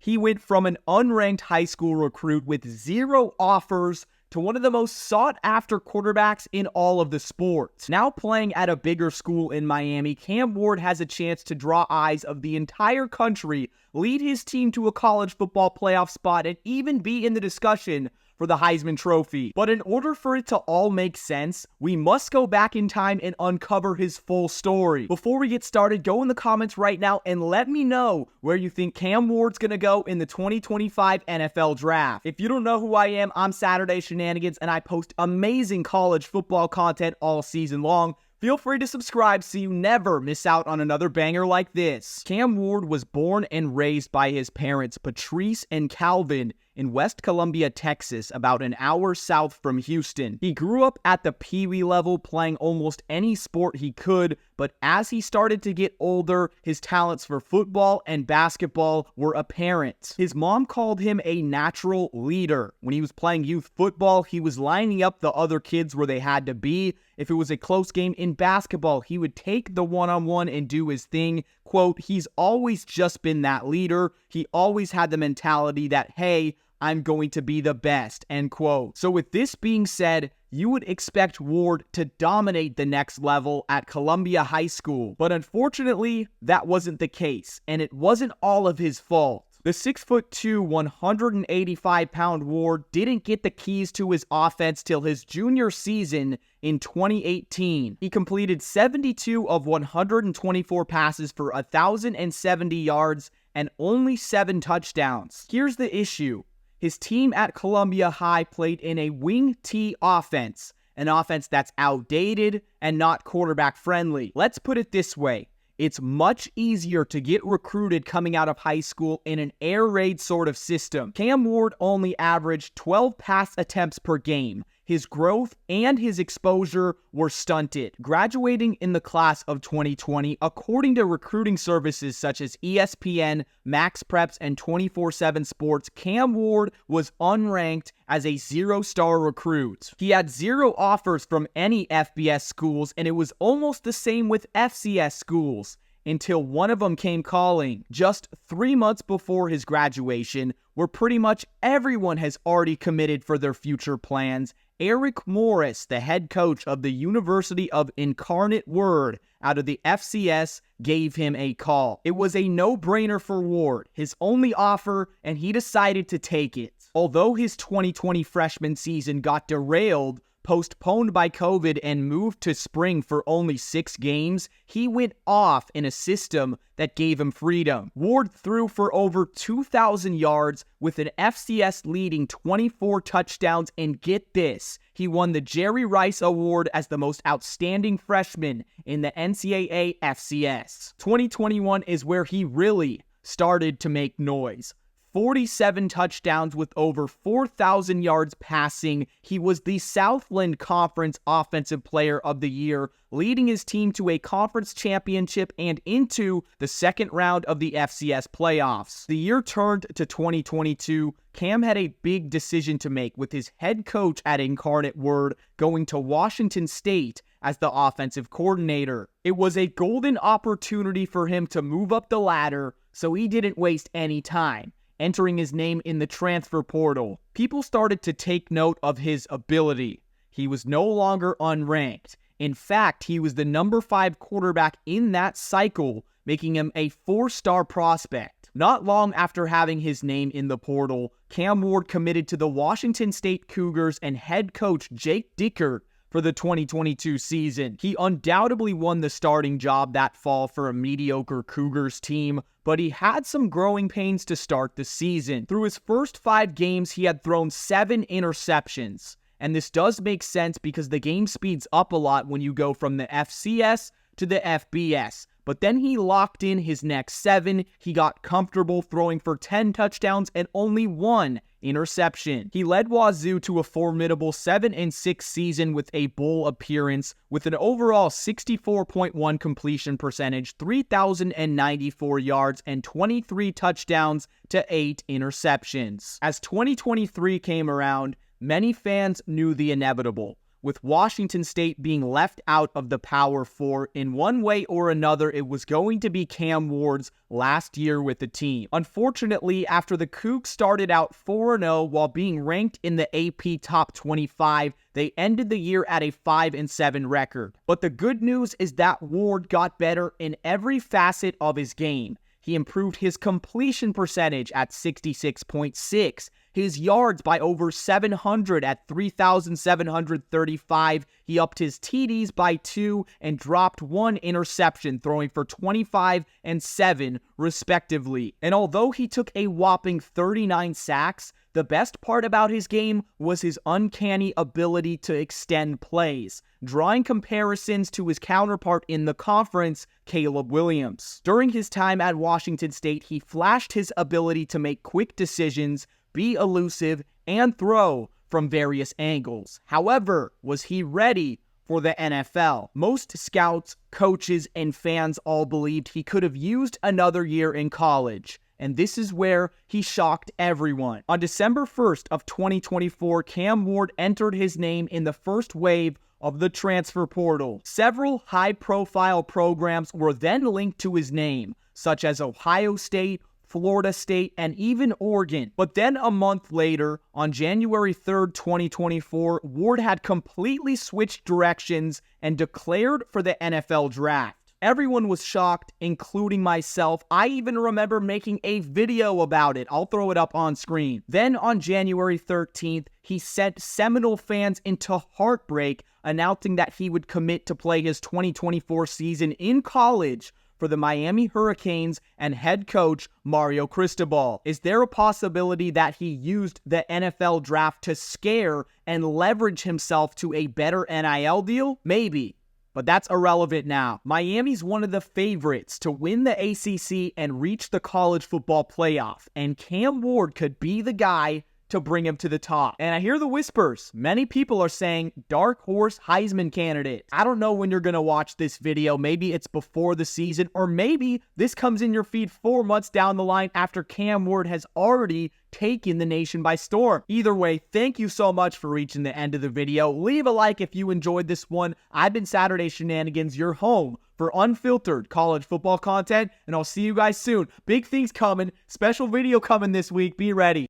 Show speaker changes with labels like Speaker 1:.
Speaker 1: He went from an unranked high school recruit with 0 offers to one of the most sought-after quarterbacks in all of the sports. Now playing at a bigger school in Miami, Cam Ward has a chance to draw eyes of the entire country, lead his team to a college football playoff spot, and even be in the discussion for the Heisman Trophy. But in order for it to all make sense, we must go back in time and uncover his full story. Before we get started, go in the comments right now and let me know where you think Cam Ward's gonna go in the 2025 NFL Draft. If you don't know who I am, I'm Saturday Shenanigans, and I post amazing college football content all season long. Feel free to subscribe so you never miss out on another banger like this. Cam Ward was born and raised by his parents, Patrice and Calvin, in West Columbia, Texas, about an hour south from Houston. He grew up at the Pee-wee level, playing almost any sport he could, but as he started to get older, his talents for football and basketball were apparent. His mom called him a natural leader. When he was playing youth football, he was lining up the other kids where they had to be. If it was a close game in basketball, he would take the one-on-one and do his thing. Quote, he's always just been that leader. He always had the mentality that, hey, I'm going to be the best, end quote. So with this being said, you would expect Ward to dominate the next level at Columbia High School. But unfortunately, that wasn't the case, and it wasn't all of his fault. The 6'2", 185-pound Ward didn't get the keys to his offense till his junior season in 2018. He completed 72 of 124 passes for 1,070 yards and only 7 touchdowns. Here's the issue. His team at Columbia High played in a wing T offense, an offense that's outdated and not quarterback friendly. Let's put it this way. It's much easier to get recruited coming out of high school in an air raid sort of system. Cam Ward only averaged 12 pass attempts per game. His growth and his exposure were stunted. Graduating in the class of 2020, according to recruiting services such as ESPN, Max Preps, and 24/7 Sports, Cam Ward was unranked as a 0-star recruit. He had 0 offers from any FBS schools, and it was almost the same with FCS schools, until one of them came calling. Just 3 months before his graduation, where pretty much everyone has already committed for their future plans, Eric Morris, the head coach of the University of Incarnate Word out of the FCS, gave him a call. It was a no-brainer for Ward, his only offer, and he decided to take it. Although his 2020 freshman season got derailed, postponed by COVID, and moved to spring for only 6 games, he went off in a system that gave him freedom. Ward threw for over 2,000 yards with an FCS leading 24 touchdowns, and get this, he won the Jerry Rice Award as the most outstanding freshman in the NCAA FCS. 2021 is where he really started to make noise. 47 touchdowns with over 4,000 yards passing. He was the Southland Conference Offensive Player of the Year, leading his team to a conference championship and into the second round of the FCS playoffs. The year turned to 2022. Cam had a big decision to make with his head coach at Incarnate Word going to Washington State as the offensive coordinator. It was a golden opportunity for him to move up the ladder, so he didn't waste any time entering his name in the transfer portal. People started to take note of his ability. He was no longer unranked. In fact, he was the number 5 quarterback in that cycle, making him a 4-star prospect. Not long after having his name in the portal, Cam Ward committed to the Washington State Cougars and head coach Jake Dickert for the 2022 season. He undoubtedly won the starting job that fall for a mediocre Cougars team, but he had some growing pains to start the season. Through his first 5 games, he had thrown 7 interceptions. And this does make sense because the game speeds up a lot when you go from the FCS to the FBS. But then he locked in his next 7. He got comfortable throwing for 10 touchdowns and only 1 interception. He led Wazoo to a formidable 7-6 season with a bowl appearance with an overall 64.1 completion percentage, 3,094 yards, and 23 touchdowns to 8 interceptions. As 2023 came around, many fans knew the inevitable. with Washington State being left out of the Power Four. In one way or another, it was going to be Cam Ward's last year with the team. Unfortunately, after the Cougs started out 4-0 while being ranked in the AP Top 25, they ended the year at a 5-7 record. But the good news is that Ward got better in every facet of his game. He improved his completion percentage at 66.6, his yards by over 700 at 3,735. He upped his TDs by 2 and dropped 1 interception, throwing for 25 and 7 respectively. And although he took a whopping 39 sacks, the best part about his game was his uncanny ability to extend plays, drawing comparisons to his counterpart in the conference, Caleb Williams. During his time at Washington State, he flashed his ability to make quick decisions, be elusive, and throw from various angles. However, was he ready for the NFL? Most scouts, coaches, and fans all believed he could have used another year in college. And this is where he shocked everyone. On December 1st of 2024, Cam Ward entered his name in the first wave of the transfer portal. Several high-profile programs were then linked to his name, such as Ohio State, Florida State, and even Oregon. But then a month later, on January 3rd, 2024, Ward had completely switched directions and declared for the NFL draft. Everyone was shocked, including myself. I even remember making a video about it. I'll throw it up on screen. Then on January 13th, he sent Seminole fans into heartbreak, announcing that he would commit to play his 2024 season in college for the Miami Hurricanes and head coach Mario Cristobal. Is there a possibility that he used the NFL draft to scare and leverage himself to a better NIL deal? Maybe. But that's irrelevant now. Miami's one of the favorites to win the ACC and reach the college football playoff, and Cam Ward could be the guy to bring him to the top. And I hear the whispers. Many people are saying dark horse Heisman candidate. I don't know when you're going to watch this video. Maybe it's before the season, or maybe this comes in your feed 4 months down the line after Cam Ward has already taken the nation by storm. Either way, thank you so much for reaching the end of the video. Leave a like if you enjoyed this one. I've been Saturday Shenanigans, your home for unfiltered college football content, and I'll see you guys soon. Big things coming. Special video coming this week. Be ready.